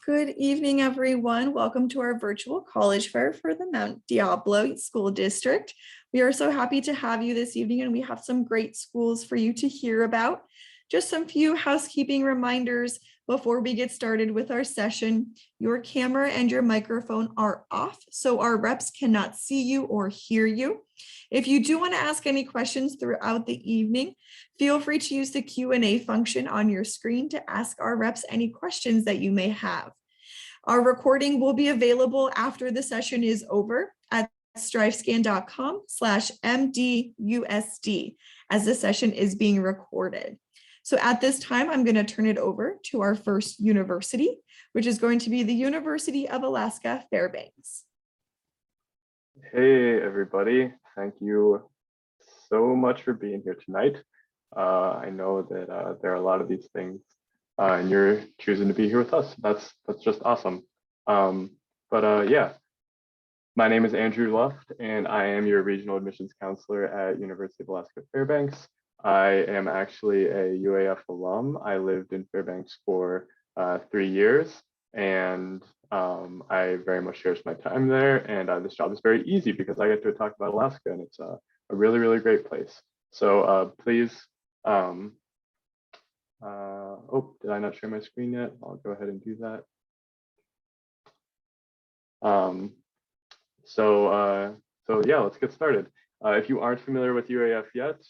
Good evening, everyone. Welcome to our virtual college fair for the Mount Diablo School District. We are so happy to have you this evening, and we have some great schools for you to hear about. Just some few housekeeping reminders before we get started with our session. Your camera and your microphone are off, so our reps cannot see you or hear you. If you do want to ask any questions throughout the evening, feel free to use the Q&A function on your screen to ask our reps any questions that you may have. Our recording will be available after the session is over at strivescan.com/MDUSD as the session is being recorded. So at this time, I'm going to turn it over to our first university, which is going to be the University of Alaska Fairbanks. Hey, everybody. Thank you so much for being here tonight. I know that there are a lot of these things and you're choosing to be here with us. That's just awesome. Yeah, my name is Andrew Luft, and I am your regional admissions counselor at University of Alaska Fairbanks. I am actually a UAF alum. I lived in Fairbanks for 3 years, and I very much cherish my time there. And this job is very easy because I get to talk about Alaska, and it's a really, really great place. So please, oh, did I not share my screen yet? I'll go ahead and do that. So yeah, let's get started. If you aren't familiar with UAF yet,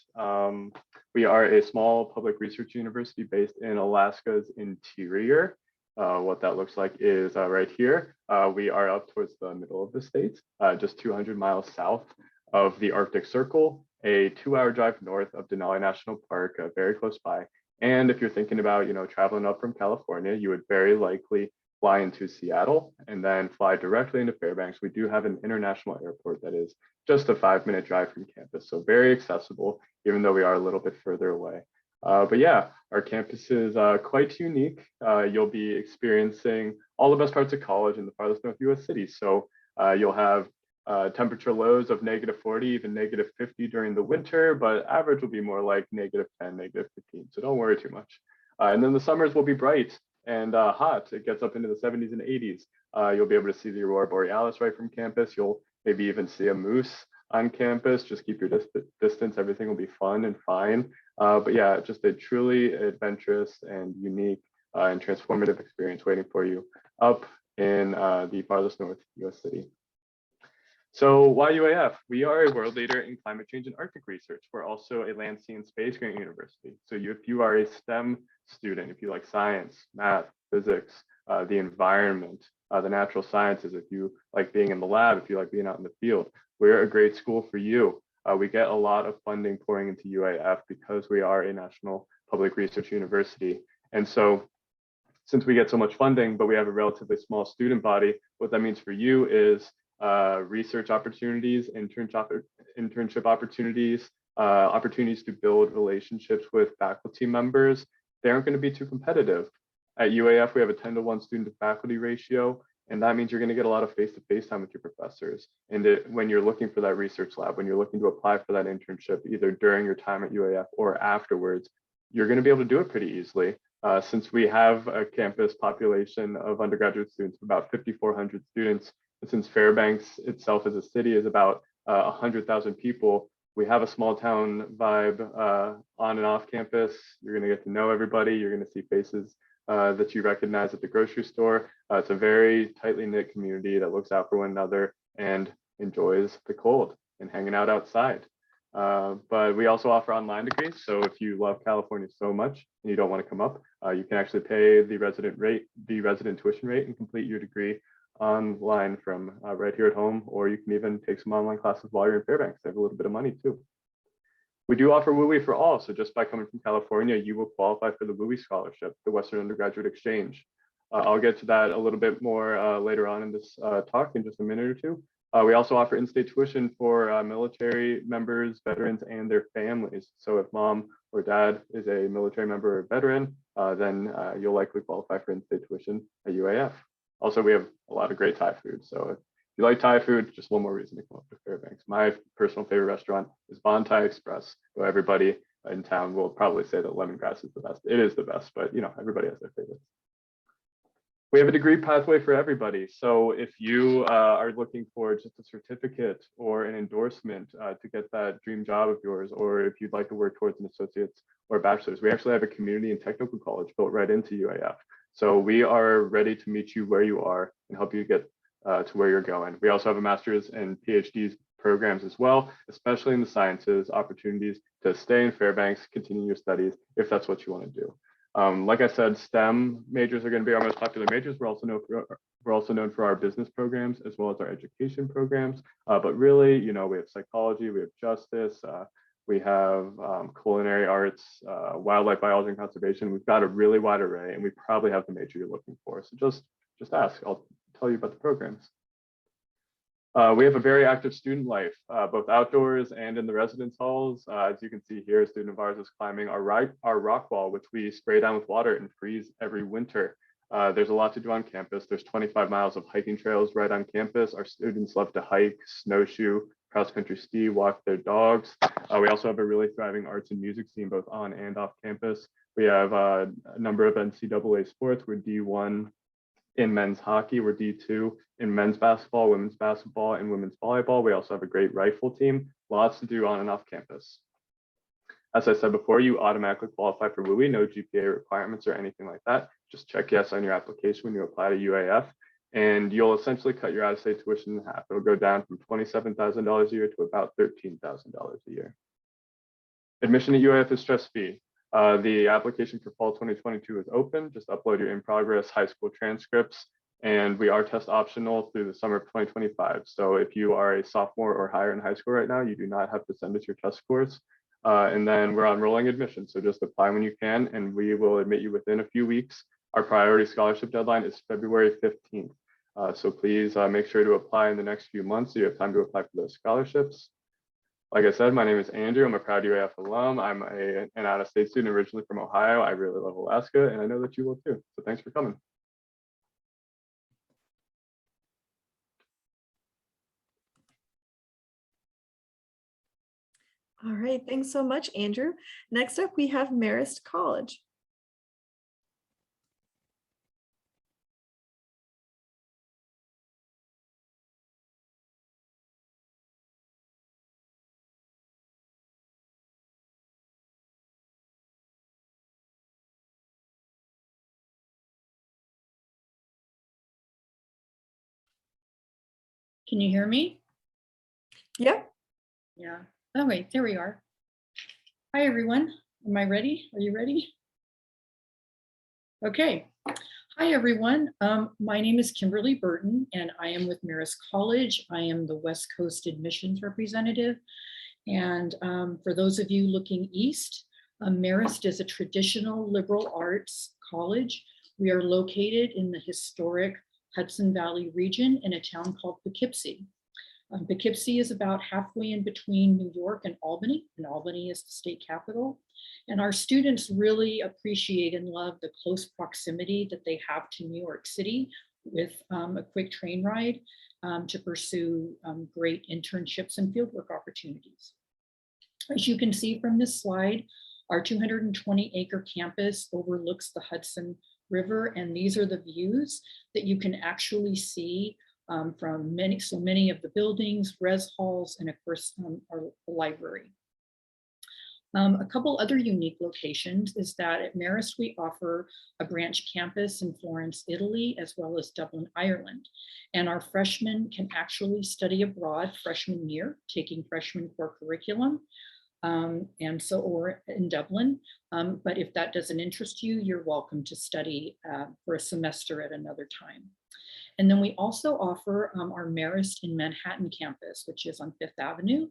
we are a small public research university based in Alaska's interior. What that looks like is right here. We are up towards the middle of the state, just 200 miles south of the Arctic Circle, a 2-hour drive north of Denali National Park, very close by. And if you're thinking about, traveling up from California, you would very likely fly into Seattle and then fly directly into Fairbanks. We do have an international airport that is just a 5-minute drive from campus, so very accessible, even though we are a little bit further away. But yeah, our campus is quite unique. You'll be experiencing all the best parts of college in the farthest north US cities. So you'll have temperature lows of -40, even -50 during the winter, but average will be more like -10, -15. So don't worry too much. And then the summers will be bright and hot. It gets up into the 70s and 80s. You'll be able to see the aurora borealis right from campus. You'll maybe even see a moose on campus. Just keep your distance. Everything will be fun and fine. But yeah, just a truly adventurous and unique and transformative experience waiting for you up in the farthest north US city. So why UAF? We are a world leader in climate change and Arctic research. We're also a land, sea, and space grant university. So if you are a STEM student, if you like science, math, physics, the environment, the natural sciences, if you like being in the lab, if you like being out in the field, we're a great school for you. We get a lot of funding pouring into UAF because we are a national public research university. And so since we get so much funding, but we have a relatively small student body, what that means for you is research opportunities, internship opportunities, opportunities to build relationships with faculty members. They aren't going to be too competitive. At UAF, we have a 10-to-1 student to faculty ratio, and that means you're going to get a lot of face-to-face time with your professors. And when you're looking for that research lab, when you're looking to apply for that internship, either during your time at UAF or afterwards, you're going to be able to do it pretty easily. Since we have a campus population of undergraduate students, about 5,400 students, and since Fairbanks itself as a city is about 100,000 people, we have a small town vibe on and off campus. You're going to get to know everybody. You're going to see faces that you recognize at the grocery store. It's a very tightly knit community that looks out for one another and enjoys the cold and hanging out outside. But we also offer online degrees. So if you love California so much and you don't want to come up, you can actually pay the resident tuition rate and complete your degree online from right here at home, or you can even take some online classes while you're in Fairbanks. They have a little bit of money too. We do offer WUI for all. So just by coming from California, you will qualify for the WUI scholarship, the Western Undergraduate Exchange. I'll get to that a little bit more later on in this talk in just a minute or two. We also offer in-state tuition for military members, veterans, and their families. So if mom or dad is a military member or veteran, then you'll likely qualify for in-state tuition at UAF. Also, we have a lot of great Thai food. So if you like Thai food, just one more reason to come up to Fairbanks. My personal favorite restaurant is Bon Thai Express, though everybody in town will probably say that lemongrass is the best. It is the best, but everybody has their favorites. We have a degree pathway for everybody. So if you are looking for just a certificate or an endorsement to get that dream job of yours, or if you'd like to work towards an associate's or bachelor's, we actually have a community and technical college built right into UAF. So we are ready to meet you where you are and help you get to where you're going. We also have a master's and PhDs programs as well, especially in the sciences, opportunities to stay in Fairbanks, continue your studies if that's what you want to do. Like I said, STEM majors are going to be our most popular majors. We're also known for our business programs as well as our education programs. But really, you know, we have psychology, we have justice, we have culinary arts, wildlife biology and conservation. We've got a really wide array, and we probably have the major you're looking for. So just ask. I'll tell you about the programs. We have a very active student life, both outdoors and in the residence halls. As you can see here, a student of ours is climbing our rock wall, which we spray down with water and freeze every winter. There's a lot to do on campus. There's 25 miles of hiking trails right on campus. Our students love to hike, snowshoe, cross-country ski, walk their dogs. We also have a really thriving arts and music scene, both on and off campus. We have a number of NCAA sports. We're D1 in men's hockey, we're D2 in men's basketball, women's basketball, and women's volleyball. We also have a great rifle team, lots to do on and off campus. As I said before, you automatically qualify for WUI, no GPA requirements or anything like that. Just check yes on your application when you apply to UAF, and you'll essentially cut your out-of-state tuition in half. It'll go down from $27,000 a year to about $13,000 a year. Admission at UAF is stress-free. The application for fall 2022 is open. Just upload your in-progress high school transcripts, and we are test optional through the summer of 2025. So if you are a sophomore or higher in high school right now, you do not have to send us your test scores. And then we're on rolling admission. So just apply when you can, and we will admit you within a few weeks. Our priority scholarship deadline is February 15th. So please make sure to apply in the next few months so you have time to apply for those scholarships. Like I said, my name is Andrew. I'm a proud UAF alum. I'm an out-of-state student originally from Ohio. I really love Alaska, and I know that you will too. So thanks for coming. All right, thanks so much, Andrew. Next up, we have Marist College. Can you hear me? Yep. Yeah. Oh, wait, there we are. Hi, everyone. Am I ready? Are you ready? Okay. Hi, everyone. My name is Kimberly Burton, and I am with Marist College. I am the West Coast admissions representative. And for those of you looking east, Marist is a traditional liberal arts college. We are located in the historic Hudson Valley region in a town called Poughkeepsie. Poughkeepsie is about halfway in between New York and Albany is the state capital. And our students really appreciate and love the close proximity that they have to New York City with a quick train ride to pursue great internships and fieldwork opportunities. As you can see from this slide, our 220-acre campus overlooks the Hudson River, and these are the views that you can actually see from so many of the buildings, res halls, and of course our library. A couple other unique locations is that at Marist we offer a branch campus in Florence, Italy, as well as Dublin, Ireland. And our freshmen can actually study abroad freshman year, taking freshman core curriculum. Or in Dublin, but if that doesn't interest you, you're welcome to study for a semester at another time. And then we also offer our Marist in Manhattan campus, which is on Fifth Avenue.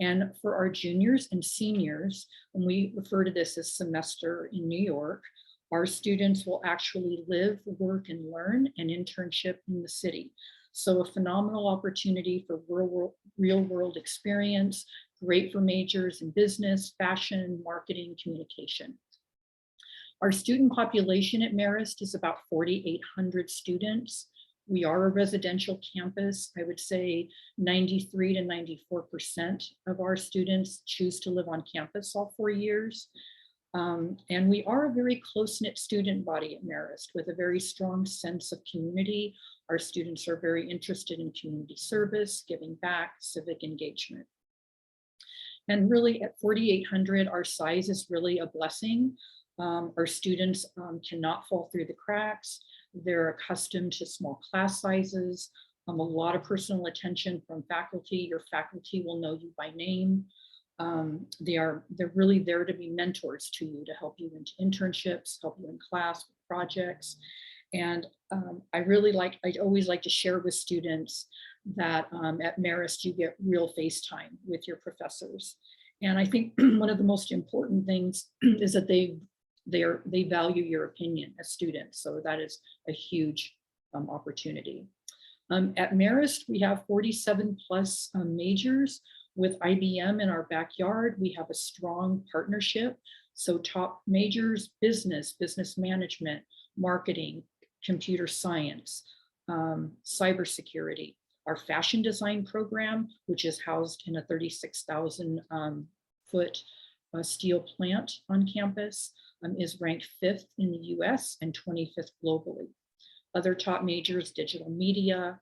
And for our juniors and seniors, when we refer to this as semester in New York, our students will actually live, work, and learn an internship in the city. So a phenomenal opportunity for real world experience, great for majors in business, fashion, marketing, communication. Our student population at Marist is about 4,800 students. We are a residential campus. I would say 93 to 94% of our students choose to live on campus all 4 years. And we are a very close-knit student body at Marist with a very strong sense of community. Our students are very interested in community service, giving back, civic engagement. And really at 4,800, our size is really a blessing. Our students cannot fall through the cracks. They're accustomed to small class sizes, a lot of personal attention from faculty. Your faculty will know you by name. They're really there to be mentors to you, to help you into internships, help you in class with projects. And I always like to share with students that at Marist, you get real face time with your professors. And I think one of the most important things is that they value your opinion as students. So that is a huge opportunity. At Marist, we have 47 plus majors. With IBM in our backyard, we have a strong partnership. So top majors, business management, marketing, computer science, cybersecurity. Our fashion design program, which is housed in a 36,000 foot steel plant on campus, is ranked 5th in the US and 25th globally. Other top majors, digital media,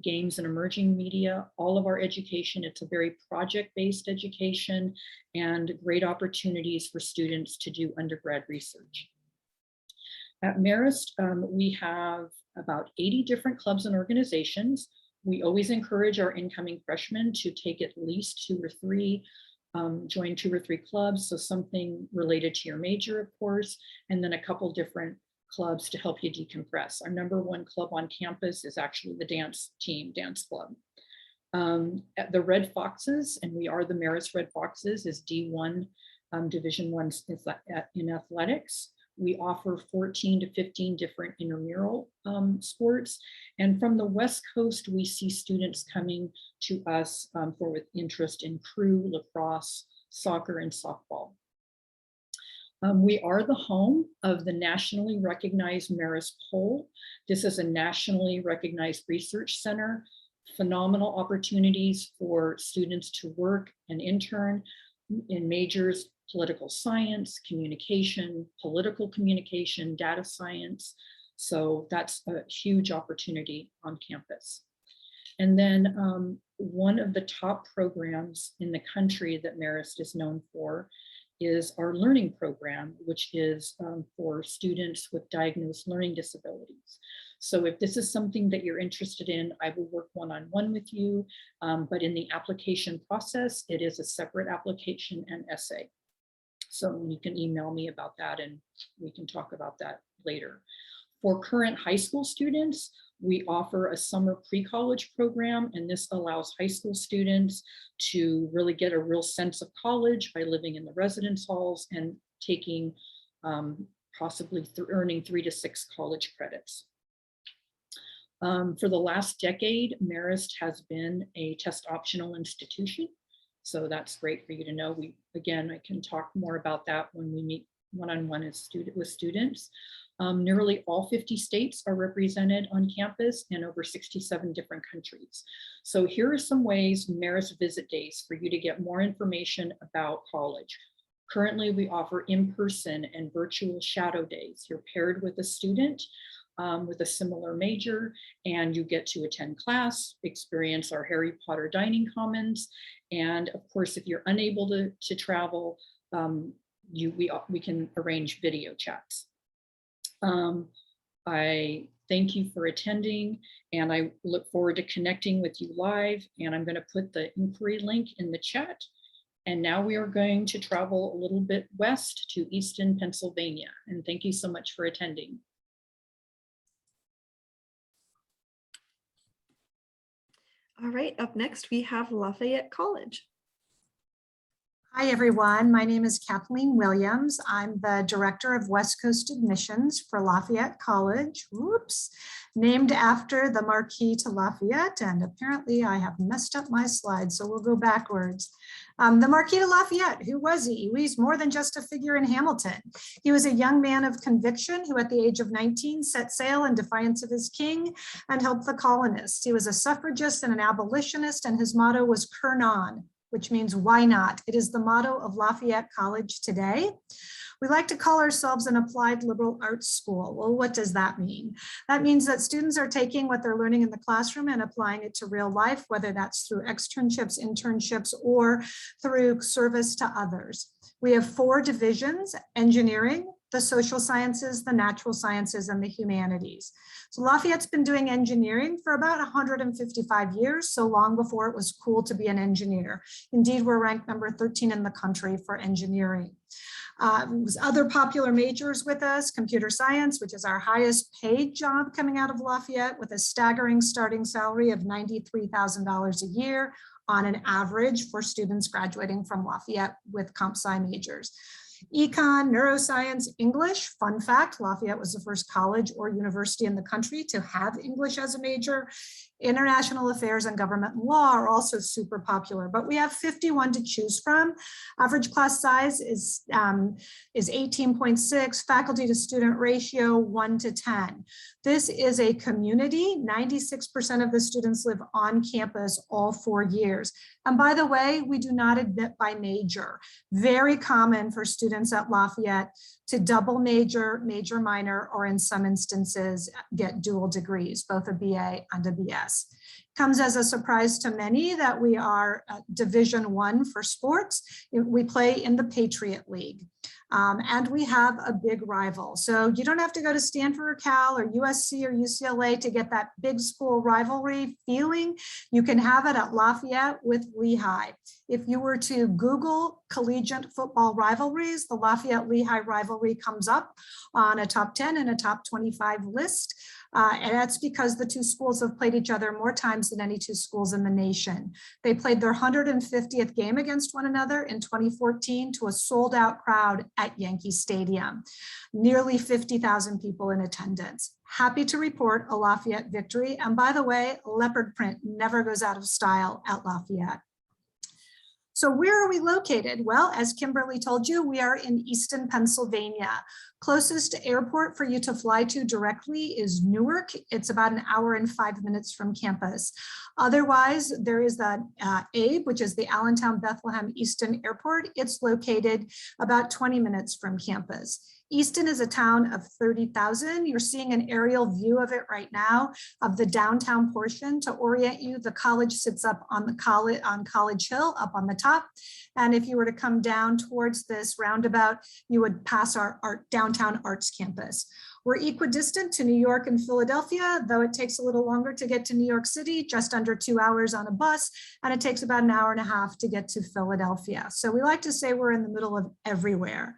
games and emerging media, all of our education, it's a very project-based education and great opportunities for students to do undergrad research. At Marist, we have about 80 different clubs and organizations. We always encourage our incoming freshmen to take at least 2 or 3, join 2 or 3 clubs. So something related to your major, of course, and then a couple different clubs to help you decompress. Our #1 club on campus is actually the dance club. At the Red Foxes, and we are the Marist Red Foxes, is D1 Division I in athletics. We offer 14 to 15 different intramural sports. And from the West Coast, we see students coming to us with interest in crew, lacrosse, soccer, and softball. We are the home of the nationally recognized Marist Poll. This is a nationally recognized research center, phenomenal opportunities for students to work and intern in majors, political science, communication, political communication, data science. So that's a huge opportunity on campus. And then one of the top programs in the country that Marist is known for is our learning program, which is for students with diagnosed learning disabilities. So if this is something that you're interested in, I will work one-on-one with you, but in the application process, it is a separate application and essay. So you can email me about that and we can talk about that later. For current high school students, we offer a summer pre-college program, and this allows high school students to really get a real sense of college by living in the residence halls and taking possibly earning 3 to 6 college credits. For the last decade, Marist has been a test optional institution. So that's great for you to know. Again, I can talk more about that when we meet one-on-one with students. Nearly all 50 states are represented on campus and over 67 different countries. So here are some ways Marist visit days for you to get more information about college. Currently, we offer in-person and virtual shadow days. You're paired with a student with a similar major, and you get to attend class, experience our Harry Potter dining commons. And of course, if you're unable to travel, we can arrange video chats. I thank you for attending, and I look forward to connecting with you live. And I'm going to put the inquiry link in the chat. And now we are going to travel a little bit west to Easton, Pennsylvania. And thank you so much for attending. All right, up next we have Lafayette College. Hi, everyone. My name is Kathleen Williams. I'm the Director of West Coast Admissions for Lafayette College. Whoops. Named after the Marquis to Lafayette, and apparently I have messed up my slides, so we'll go backwards. The Marquis de Lafayette, who was he? He's more than just a figure in Hamilton. He was a young man of conviction who at the age of 19 set sail in defiance of his king and helped the colonists. He was a suffragist and an abolitionist, and his motto was Cur non, which means why not? It is the motto of Lafayette College today. We like to call ourselves an applied liberal arts school. Well, what does that mean? That means that students are taking what they're learning in the classroom and applying it to real life, whether that's through externships, internships, or through service to others. We have 4 divisions: engineering, the social sciences, the natural sciences, and the humanities. So Lafayette's been doing engineering for about 155 years, so long before it was cool to be an engineer. Indeed, we're ranked number 13 in the country for engineering. Other popular majors with us: computer science, which is our highest paid job coming out of Lafayette, with a staggering starting salary of $93,000 a year on an average for students graduating from Lafayette with comp sci majors. Econ, neuroscience, English. Fun fact, Lafayette was the first college or university in the country to have English as a major. International affairs and government and law are also super popular, but we have 51 to choose from. Average class size is 18.6, faculty to student ratio 1 to 10. This is a community. 96% of the students live on campus all 4 years. And by the way, we do not admit by major. Very common for students at Lafayette to double major, major minor, or in some instances get dual degrees, both a BA and a BS. Comes as a surprise to many that we are Division I for sports. We play in the Patriot League. And we have a big rival. So you don't have to go to Stanford or Cal or USC or UCLA to get that big school rivalry feeling. You can have it at Lafayette with Lehigh. If you were to Google collegiate football rivalries, the Lafayette-Lehigh rivalry comes up on a top 10 and a top 25 list. And that's because the 2 schools have played each other more times than any 2 schools in the nation. They played their 150th game against one another in 2014 to a sold-out crowd at Yankee Stadium. Nearly 50,000 people in attendance. Happy to report a Lafayette victory. And by the way, leopard print never goes out of style at Lafayette. So where are we located? Well, as Kimberly told you, we are in Easton, Pennsylvania. Closest airport for you to fly to directly is Newark. It's about an hour and 5 minutes from campus. Otherwise, there is the ABE, which is the Allentown Bethlehem Easton Airport. It's located about 20 minutes from campus. Easton is a town of 30,000. You're seeing an aerial view of it right now of the downtown portion. To orient you, the college sits up on College Hill, up on the top. And if you were to come down towards this roundabout, you would pass our downtown arts campus. We're equidistant to New York and Philadelphia, though it takes a little longer to get to New York City, just under 2 hours on a bus, and it takes about an hour and a half to get to Philadelphia. So we like to say we're in the middle of everywhere.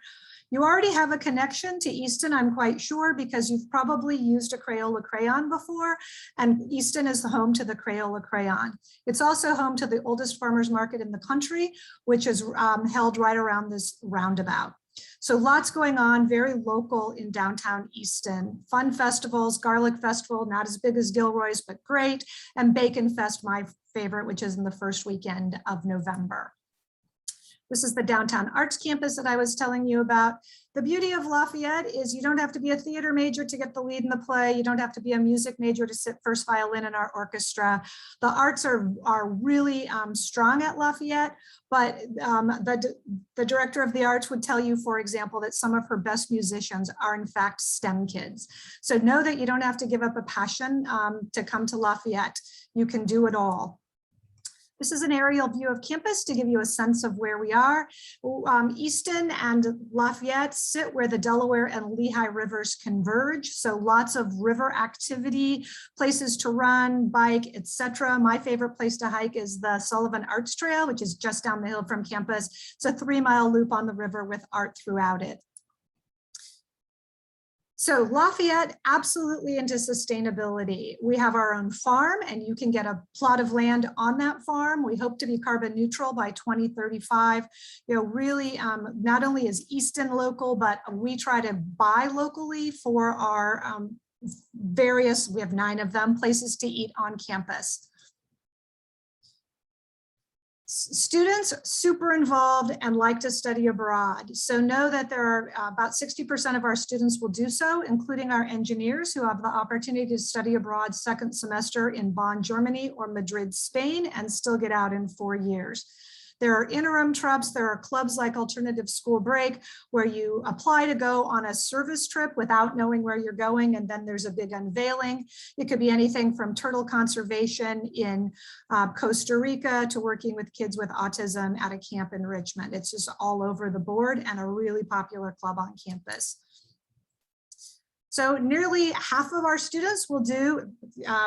You already have a connection to Easton, I'm quite sure, because you've probably used a Crayola crayon before, and Easton is the home to the Crayola crayon. It's also home to the oldest farmers market in the country, which is held right around this roundabout. So lots going on, very local in downtown Easton. Fun festivals, Garlic Festival, not as big as Gilroy's, but great, and Bacon Fest, my favorite, which is in the first weekend of November. This is the downtown arts campus that I was telling you about. The beauty of Lafayette is you don't have to be a theater major to get the lead in the play. You don't have to be a music major to sit first violin in our orchestra. The arts are really strong at Lafayette, but the director of the arts would tell you, for example, that some of her best musicians are in fact STEM kids. So know that you don't have to give up a passion to come to Lafayette. You can do it all. This is an aerial view of campus to give you a sense of where we are. Easton and Lafayette sit where the Delaware and Lehigh rivers converge. So lots of river activity, places to run, bike, etc. My favorite place to hike is the Sullivan Arts Trail, which is just down the hill from campus. It's a 3-mile loop on the river with art throughout it. So Lafayette, absolutely into sustainability. We have our own farm and you can get a plot of land on that farm. We hope to be carbon neutral by 2035. You know, really, not only is Easton local, but we try to buy locally for our various, we have 9 of them, places to eat on campus. Students super involved and like to study abroad. So know that there are about 60% of our students will do so, including our engineers who have the opportunity to study abroad second semester in Bonn, Germany or Madrid, Spain, and still get out in 4 years. There are interim trips. There are clubs like Alternative School Break, where you apply to go on a service trip without knowing where you're going, and then there's a big unveiling. It could be anything from turtle conservation in Costa Rica to working with kids with autism at a camp in Richmond. It's just all over the board and a really popular club on campus. So nearly half of our students will do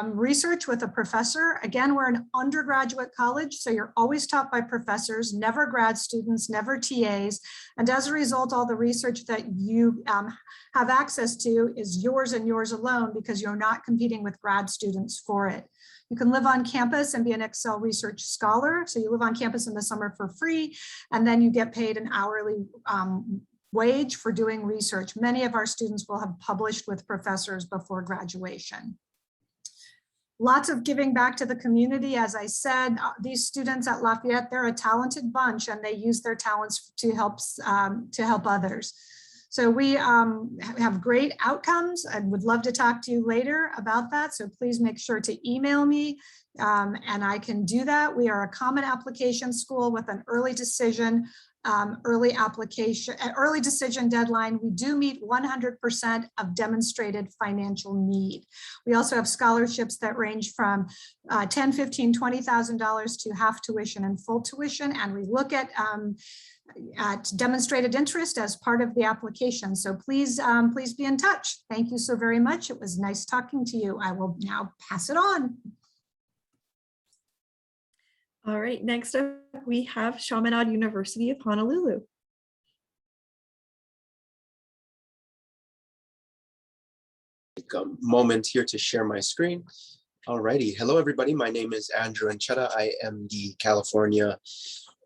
research with a professor. Again, we're an undergraduate college, so you're always taught by professors, never grad students, never TAs. And as a result, all the research that you have access to is yours and yours alone, because you're not competing with grad students for it. You can live on campus and be an Excel research scholar. So you live on campus in the summer for free, and then you get paid an hourly wage for doing research. Many of our students will have published with professors before graduation. Lots of giving back to the community. As I said, these students at Lafayette, they're a talented bunch, and they use their talents to help others. So we have great outcomes. I would love to talk to you later about that. So please make sure to email me and I can do that. We are a common application school with an early decision deadline. We do meet 100% of demonstrated financial need. We also have scholarships that range from $10,000, $15,000, $20,000 to half tuition and full tuition. And we look at demonstrated interest as part of the application. So please be in touch. Thank you so very much. It was nice talking to you. I will now pass it on. All right, next up we have Chaminade University of Honolulu. Take a moment here to share my screen. Alrighty, hello everybody. My name is Andrew Anchetta. I am the California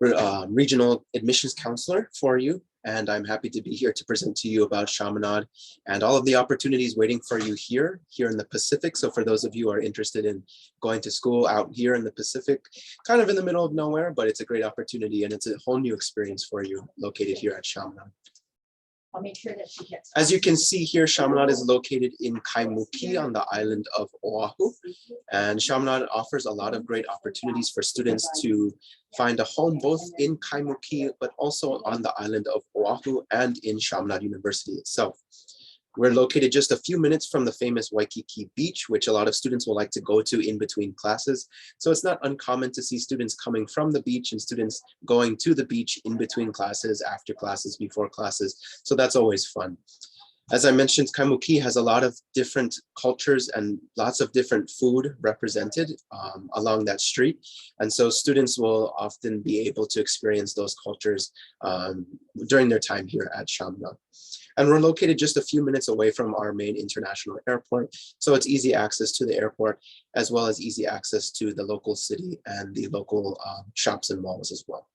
Regional Admissions Counselor for you, and I'm happy to be here to present to you about Chaminade and all of the opportunities waiting for you here in the Pacific. So for those of you who are interested in going to school out here in the Pacific, kind of in the middle of nowhere, but it's a great opportunity and it's a whole new experience for you located here at Chaminade. I'll make sure that she gets. As you can see here, Chaminade is located in Kaimuki on the island of Oahu. And Chaminade offers a lot of great opportunities for students to find a home both in Kaimuki, but also on the island of Oahu and in Chaminade University itself. We're located just a few minutes from the famous Waikiki Beach, which a lot of students will like to go to in between classes. So it's not uncommon to see students coming from the beach and students going to the beach in between classes, after classes, before classes. So that's always fun. As I mentioned, Kaimuki has a lot of different cultures and lots of different food represented along that street. And so students will often be able to experience those cultures during their time here at Chaminade. And we're located just a few minutes away from our main international airport. So it's easy access to the airport, as well as easy access to the local city and the local shops and malls as well.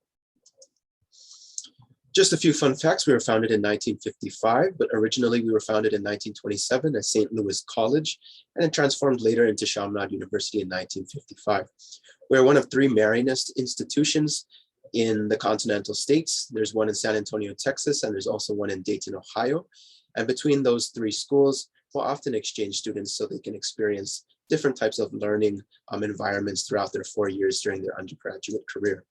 Just a few fun facts. We were founded in 1955, but originally we were founded in 1927 as St. Louis College, and it transformed later into Chaminade University in 1955. We're one of 3 Marianist institutions in the continental states. There's one in San Antonio, Texas, and there's also one in Dayton, Ohio. And between those 3 schools, we'll often exchange students so they can experience different types of learning environments throughout their 4 years during their undergraduate career.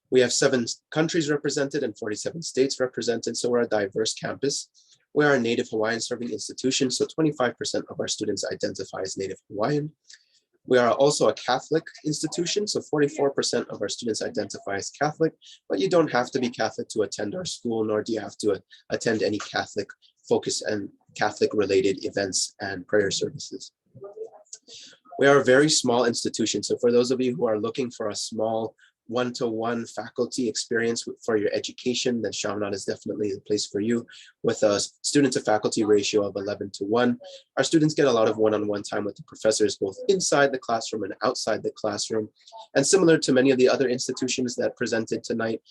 We have 7 countries represented and 47 states represented, so we're a diverse campus. We are a Native Hawaiian serving institution, so 25% of our students identify as Native Hawaiian. We are also a Catholic institution, so 44% of our students identify as Catholic, but you don't have to be Catholic to attend our school, nor do you have to attend any Catholic focus and Catholic related events and prayer services. We are a very small institution, so for those of you who are looking for a small one-to-one faculty experience for your education, then Chaminade is definitely the place for you. With a student to faculty ratio of 11:1, our students get a lot of one-on-one time with the professors, both inside the classroom and outside the classroom. And similar to many of the other institutions that presented tonight,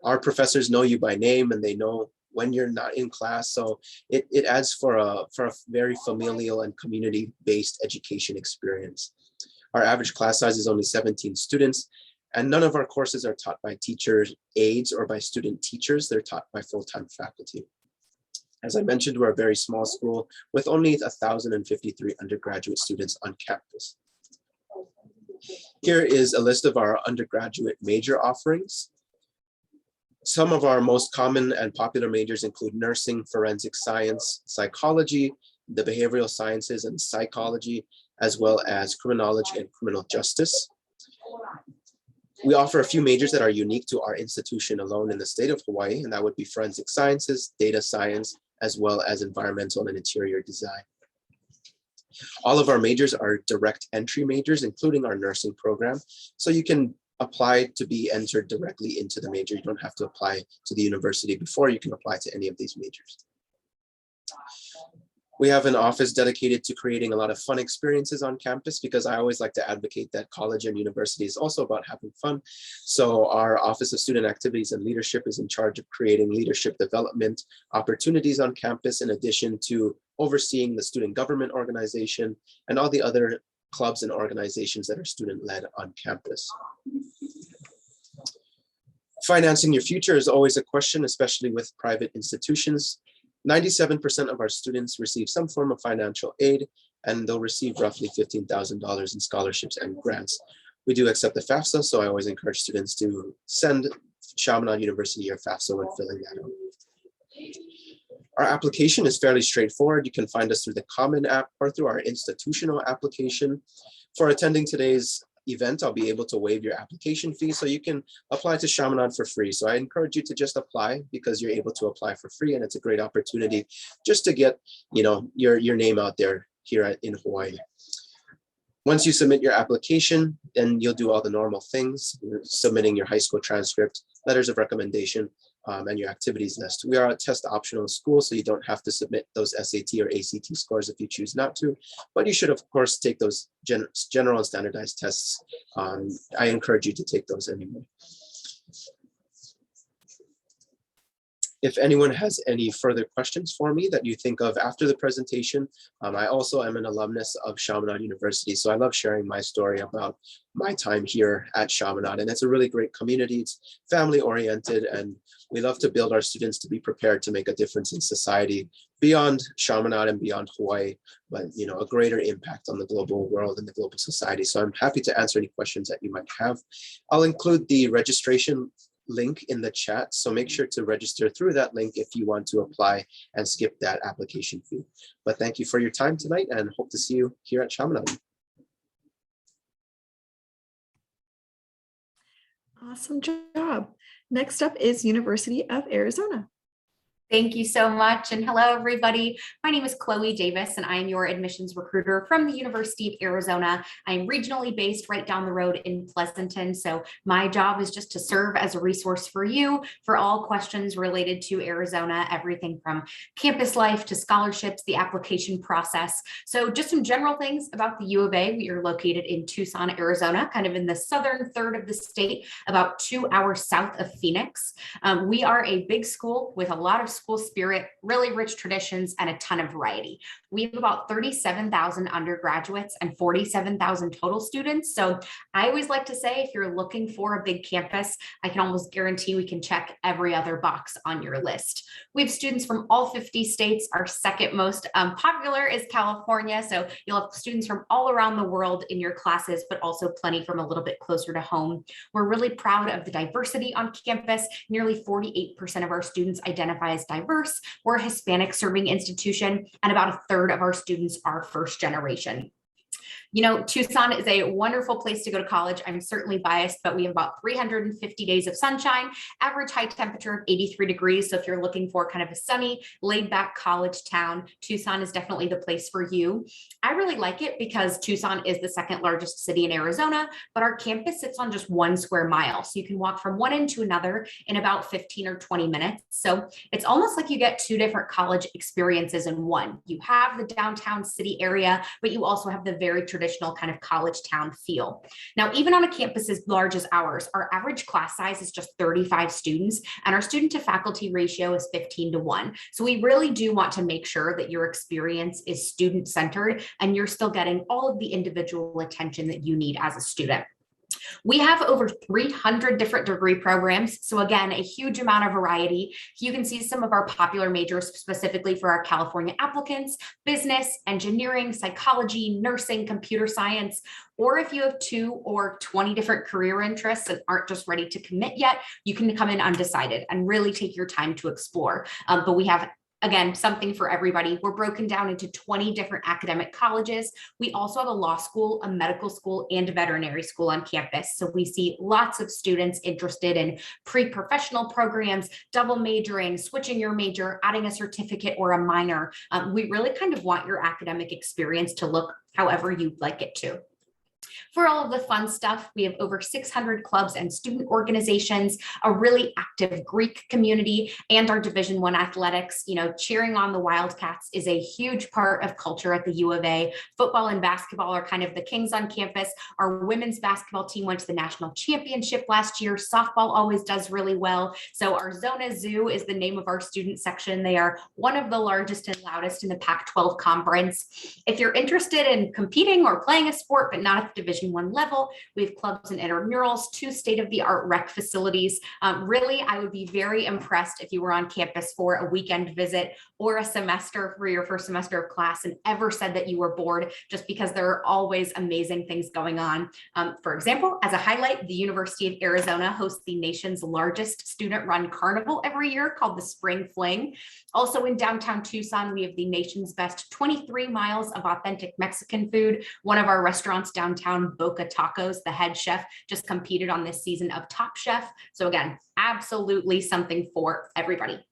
our professors know you by name and they know when you're not in class. So it adds for a very familial and community-based education experience. Our average class size is only 17 students. And none of our courses are taught by teachers, aides, or by student teachers. They're taught by full-time faculty. As I mentioned, we're a very small school with only 1,053 undergraduate students on campus. Here is a list of our undergraduate major offerings. Some of our most common and popular majors include nursing, forensic science, psychology, the behavioral sciences and psychology, as well as criminology and criminal justice. We offer a few majors that are unique to our institution alone in the state of Hawaii, and that would be forensic sciences, data science, as well as environmental and interior design. All of our majors are direct entry majors, including our nursing program. So you can apply to be entered directly into the major. You don't have to apply to the university before you can apply to any of these majors. We have an office dedicated to creating a lot of fun experiences on campus, because I always like to advocate that college and university is also about having fun. So our Office of Student Activities and Leadership is in charge of creating leadership development opportunities on campus, in addition to overseeing the student government organization and all the other clubs and organizations that are student-led on campus. Financing your future is always a question, especially with private institutions. 97% of our students receive some form of financial aid, and they'll receive roughly $15,000 in scholarships and grants. We do accept the FAFSA, so I always encourage students to send Chaminade University or FAFSA when filling that out. Our application is fairly straightforward. You can find us through the Common app or through our institutional application. For attending today's event, I'll be able to waive your application fee, so you can apply to Chaminade for free. So I encourage you to just apply, because you're able to apply for free, and it's a great opportunity just to get, your name out there here in Hawaii. Once you submit your application, then you'll do all the normal things, submitting your high school transcript, letters of recommendation, and your activities list. We are a test optional school, so you don't have to submit those SAT or ACT scores if you choose not to, but you should of course take those general and standardized tests. I encourage you to take those anyway. If anyone has any further questions for me that you think of after the presentation, I also am an alumnus of Chaminade University, so I love sharing my story about my time here at Chaminade, and it's a really great community. It's family oriented, and we love to build our students to be prepared to make a difference in society beyond Chaminade and beyond Hawaii, but a greater impact on the global world and the global society. So I'm happy to answer any questions that you might have. I'll include the registration link in the chat, so make sure to register through that link if you want to apply and skip that application fee. But thank you for your time tonight, and hope to see you here at Chaminade. Awesome job. Next up is University of Arizona. Thank you so much. And hello, everybody. My name is Chloe Davis, and I am your admissions recruiter from the University of Arizona. I'm regionally based right down the road in Pleasanton. So my job is just to serve as a resource for you for all questions related to Arizona, everything from campus life to scholarships, the application process. So just some general things about the U of A. We are located in Tucson, Arizona, kind of in the southern third of the state, about 2 hours south of Phoenix. We are a big school with a lot of school spirit, really rich traditions, and a ton of variety. We have about 37,000 undergraduates and 47,000 total students. So I always like to say, if you're looking for a big campus, I can almost guarantee we can check every other box on your list. We have students from all 50 states. Our second most popular is California. So you'll have students from all around the world in your classes, but also plenty from a little bit closer to home. We're really proud of the diversity on campus. Nearly 48% of our students identify as diverse. We're a Hispanic serving institution, and about a third of our students are first generation. Tucson is a wonderful place to go to college. I'm certainly biased, but we have about 350 days of sunshine, average high temperature of 83 degrees. So if you're looking for kind of a sunny, laid back college town, Tucson is definitely the place for you. I really like it because Tucson is the second largest city in Arizona, but our campus sits on just 1 square mile. So you can walk from one end to another in about 15 or 20 minutes. So it's almost like you get 2 different college experiences in one. You have the downtown city area, but you also have the very traditional kind of college town feel. Now, even on a campus as large as ours, our average class size is just 35 students, and our student to faculty ratio is 15:1. So we really do want to make sure that your experience is student centered and you're still getting all of the individual attention that you need as a student. We have over 300 different degree programs. So again, a huge amount of variety. You can see some of our popular majors specifically for our California applicants: business, engineering, psychology, nursing, computer science. Or if you have 2 or 20 different career interests and aren't just ready to commit yet, you can come in undecided and really take your time to explore. But we have, again, something for everybody. We're broken down into 20 different academic colleges. We also have a law school, a medical school, and a veterinary school on campus. So we see lots of students interested in pre-professional programs, double majoring, switching your major, adding a certificate or a minor. We really kind of want your academic experience to look however you'd like it to. For all of the fun stuff, we have over 600 clubs and student organizations, a really active Greek community, and our Division I athletics. You know, cheering on the Wildcats is a huge part of culture at the U of A. Football and basketball are kind of the kings on campus. Our women's basketball team went to the national championship last year. Softball always does really well. So our Zona Zoo is the name of our student section. They are one of the largest and loudest in the Pac-12 conference. If you're interested in competing or playing a sport, but not at the Division I level, we have clubs and intramurals, 2 state-of-the-art rec facilities. Really, I would be very impressed if you were on campus for a weekend visit or a semester for your first semester of class and ever said that you were bored, just because there are always amazing things going on. For example, as a highlight, the University of Arizona hosts the nation's largest student-run carnival every year called the Spring Fling. Also in downtown Tucson, we have the nation's best 23 miles of authentic Mexican food. One of our restaurants downtown, Boca Tacos, the head chef, just competed on this season of Top Chef. So again, absolutely something for everybody.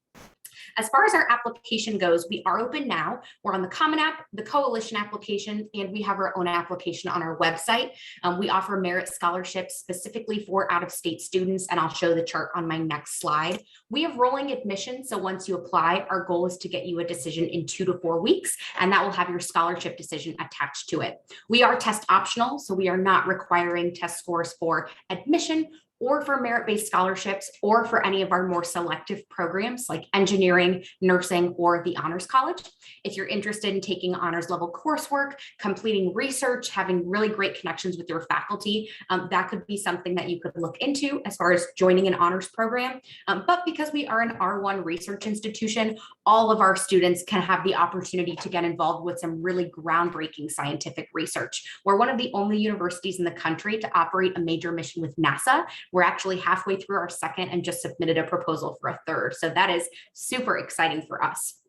As far as our application goes, we are open now. We're on the Common App, the Coalition application, and we have our own application on our website. We offer merit scholarships specifically for out-of-state students, and I'll show the chart on my next slide. We have rolling admission, so once you apply, our goal is to get you a decision in 2 to 4 weeks, and that will have your scholarship decision attached to it. We are test optional, so we are not requiring test scores for admission or for merit-based scholarships, or for any of our more selective programs like engineering, nursing, or the Honors College. If you're interested in taking honors level coursework, completing research, having really great connections with your faculty, that could be something that you could look into as far as joining an honors program. But because we are an R1 research institution, all of our students can have the opportunity to get involved with some really groundbreaking scientific research. We're one of the only universities in the country to operate a major mission with NASA. We're actually halfway through our 2nd and just submitted a proposal for a 3rd. So that is super exciting for us.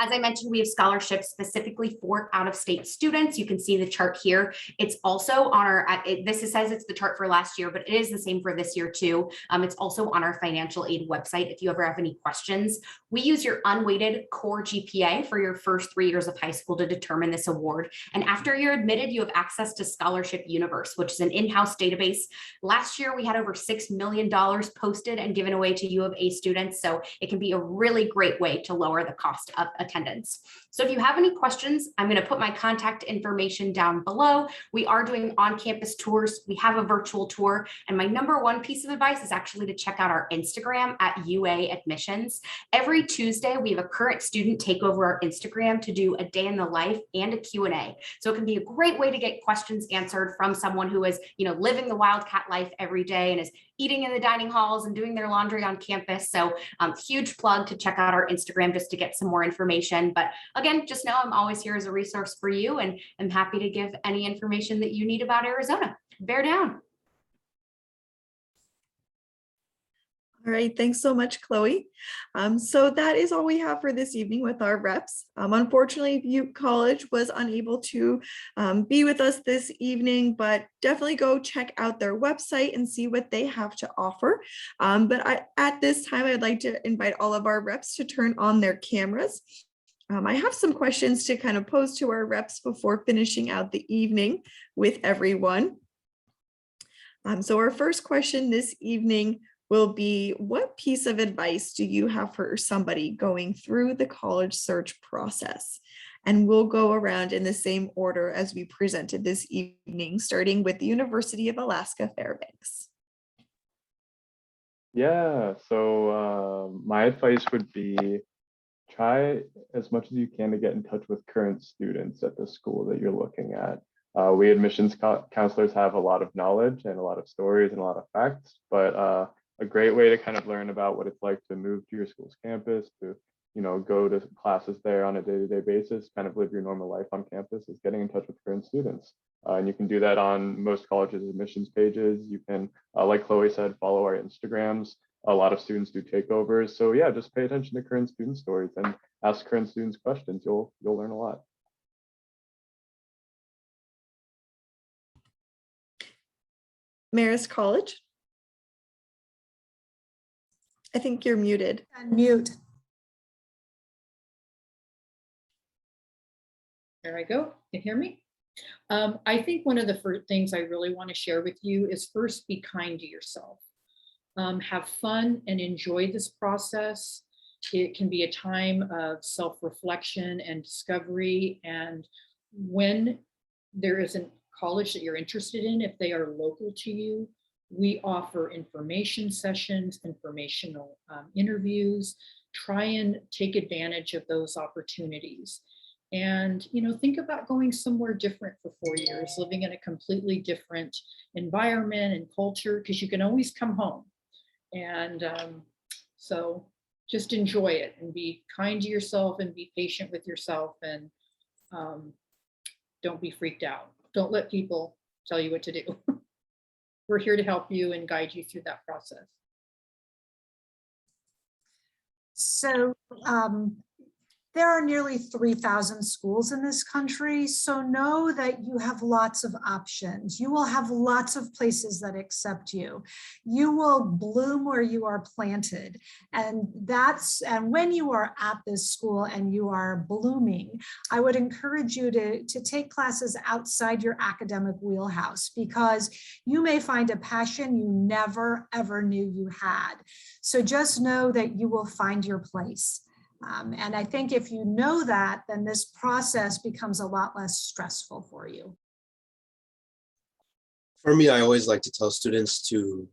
As I mentioned, we have scholarships specifically for out-of-state students. You can see the chart here. It's also on our, says it's the chart for last year, but it is the same for this year too. It's also on our financial aid website if you ever have any questions. We use your unweighted core GPA for your first 3 years of high school to determine this award. And after you're admitted, you have access to Scholarship Universe, which is an in-house database. Last year, we had over $6 million posted and given away to U of A students. So it can be a really great way to lower the cost of attendance. So if you have any questions, I'm going to put my contact information down below. We are doing on-campus tours. We have a virtual tour. And my #1 piece of advice is actually to check out our Instagram at UA Admissions. Every Tuesday, we have a current student take over our Instagram to do a day in the life and a Q&A. So it can be a great way to get questions answered from someone who is, living the Wildcat life every day and is eating in the dining halls and doing their laundry on campus. So huge plug to check out our Instagram just to get some more information. But again, just know I'm always here as a resource for you, and I'm happy to give any information that you need about Arizona. Bear down. All right, thanks so much, Chloe. So that is all we have for this evening with our reps. Unfortunately, Butte College was unable to be with us this evening, but definitely go check out their website and see what they have to offer. At this time, I'd like to invite all of our reps to turn on their cameras. I have some questions to kind of pose to our reps before finishing out the evening with everyone. So our first question this evening will be, what piece of advice do you have for somebody going through the college search process? And we'll go around in the same order as we presented this evening, starting with the University of Alaska Fairbanks. Yeah, so my advice would be try as much as you can to get in touch with current students at the school that you're looking at. We admissions counselors have a lot of knowledge and a lot of stories and a lot of facts, but a great way to kind of learn about what it's like to move to your school's campus, to go to classes there on a day-to-day basis, kind of live your normal life on campus, is getting in touch with current students. And you can do that on most colleges' admissions pages. You can, like Chloe said, follow our Instagrams. A lot of students do takeovers. So yeah, just pay attention to current student stories and ask current students questions. You'll learn a lot. Marist College. I think you're muted. Unmute. There I go. Can you hear me? I think one of the first things I really want to share with you is first be kind to yourself. Have fun and enjoy this process. It can be a time of self-reflection and discovery. And when there is a college that you're interested in, if they are local to you, we offer information sessions, informational interviews. Try and take advantage of those opportunities. And think about going somewhere different for 4 years, living in a completely different environment and culture, because you can always come home. And so just enjoy it and be kind to yourself and be patient with yourself, and don't be freaked out. Don't let people tell you what to do. We're here to help you and guide you through that process. So there are nearly 3,000 schools in this country, so know that you have lots of options. You will have lots of places that accept you. You will bloom where you are planted. And when you are at this school and you are blooming, I would encourage you to take classes outside your academic wheelhouse, because you may find a passion you never, ever knew you had. So just know that you will find your place. And I think if you know that, then this process becomes a lot less stressful for you. For me, I always like to tell students to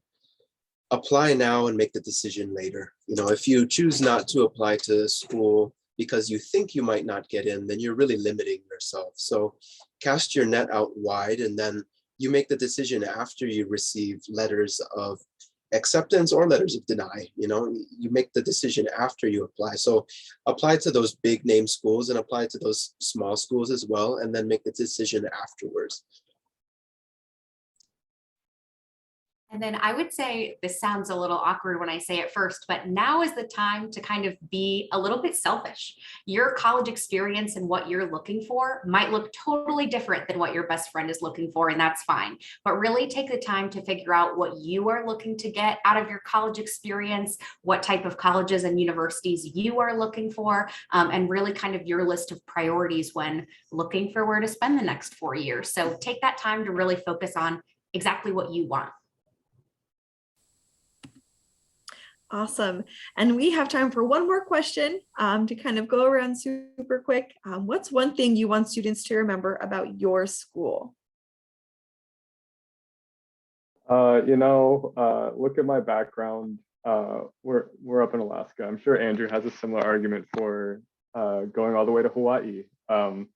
apply now and make the decision later. If you choose not to apply to school because you think you might not get in, then you're really limiting yourself. So cast your net out wide, and then you make the decision after you receive letters of acceptance or letters of deny. You make the decision after you apply. So apply to those big name schools and apply to those small schools as well, and then make the decision afterwards. And then I would say, this sounds a little awkward when I say it first, but now is the time to kind of be a little bit selfish. Your college experience and what you're looking for might look totally different than what your best friend is looking for, and that's fine. But really take the time to figure out what you are looking to get out of your college experience, what type of colleges and universities you are looking for, and really kind of your list of priorities when looking for where to spend the next 4 years. So take that time to really focus on exactly what you want. Awesome. And we have time for one more question to kind of go around super quick. What's one thing you want students to remember about your school? Look at my background. We're up in Alaska. I'm sure Andrew has a similar argument for going all the way to Hawaii. If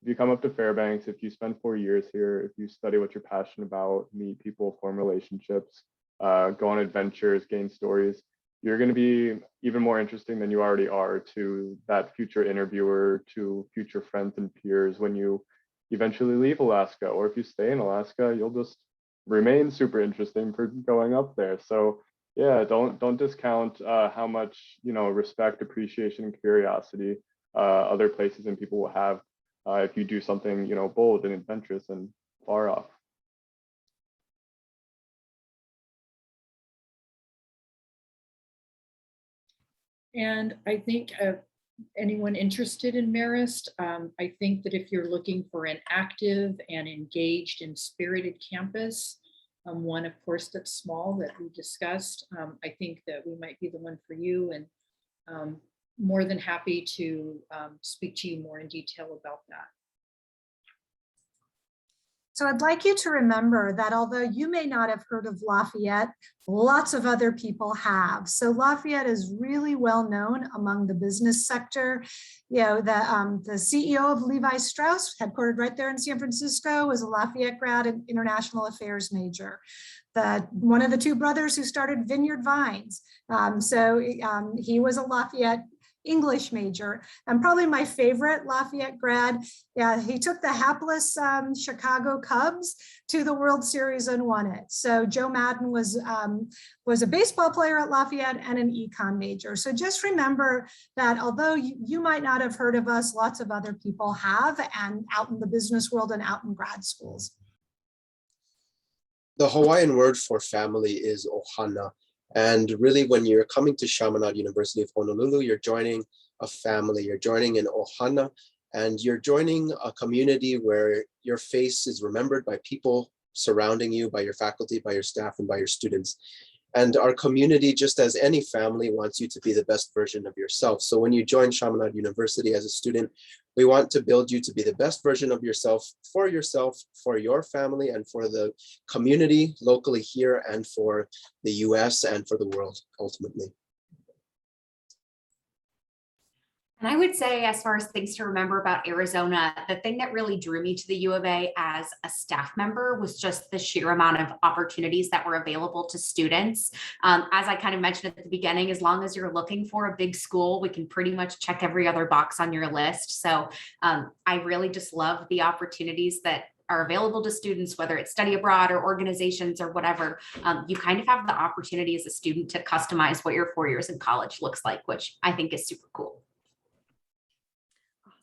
you come up to Fairbanks, if you spend 4 years here, if you study what you're passionate about, meet people, form relationships, go on adventures, gain stories, you're going to be even more interesting than you already are to that future interviewer, to future friends and peers when you eventually leave Alaska. Or if you stay in Alaska, you'll just remain super interesting for going up there. So yeah, don't discount how much respect, appreciation, and curiosity other places and people will have if you do something bold and adventurous and far off. And I think anyone interested in Marist, I think that if you're looking for an active and engaged and spirited campus, one of course that's small that we discussed, I think that we might be the one for you, and more than happy to speak to you more in detail about that. So I'd like you to remember that although you may not have heard of Lafayette, lots of other people have. So Lafayette is really well known among the business sector. You know, the CEO of Levi Strauss, headquartered right there in San Francisco, was a Lafayette grad and international affairs major. One of the two brothers who started Vineyard Vines. He was a Lafayette English major, and probably my favorite Lafayette grad. Yeah, he took the hapless Chicago Cubs to the World Series and won it. So Joe Madden was a baseball player at Lafayette and an econ major. So just remember that although you might not have heard of us, lots of other people have, and out in the business world and out in grad schools. The Hawaiian word for family is ohana. And really, when you're coming to Chaminade University of Honolulu, you're joining a family, you're joining an ohana, and you're joining a community where your face is remembered by people surrounding you, by your faculty, by your staff, and by your students. And our community, just as any family, wants you to be the best version of yourself. So when you join Chaminade University as a student, we want to build you to be the best version of yourself, for your family, and for the community locally here, and for the US and for the world, ultimately. And I would say, as far as things to remember about Arizona, the thing that really drew me to the U of A as a staff member was just the sheer amount of opportunities that were available to students. As I kind of mentioned at the beginning, as long as you're looking for a big school, we can pretty much check every other box on your list. So I really just love the opportunities that are available to students, whether it's study abroad or organizations or whatever. You kind of have the opportunity as a student to customize what your 4 years in college looks like, which I think is super cool.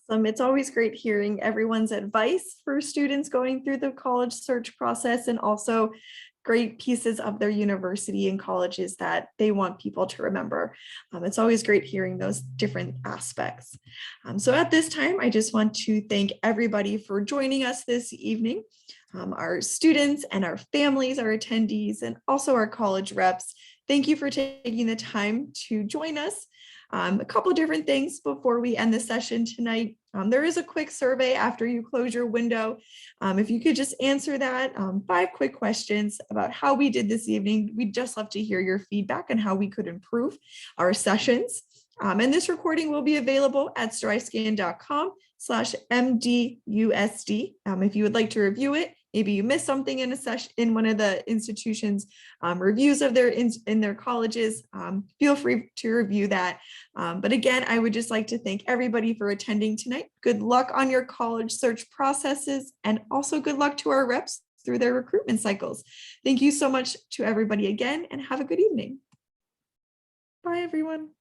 It's always great hearing everyone's advice for students going through the college search process, and also great pieces of their university and colleges that they want people to remember. It's always great hearing those different aspects. So at this time, I just want to thank everybody for joining us this evening. Our students and our families, our attendees, and also our college reps. Thank you for taking the time to join us. A couple of different things before we end the session tonight. There is a quick survey after you close your window. If you could just answer that, 5 quick questions about how we did this evening. We'd just love to hear your feedback on how we could improve our sessions. And this recording will be available at stryscan.com/MDUSD. If you would like to review it, maybe you missed something in a session in one of the institutions' reviews of their colleges, feel free to review that. But again, I would just like to thank everybody for attending tonight. Good luck on your college search processes, and also good luck to our reps through their recruitment cycles. Thank you so much to everybody again, and have a good evening. Bye, everyone.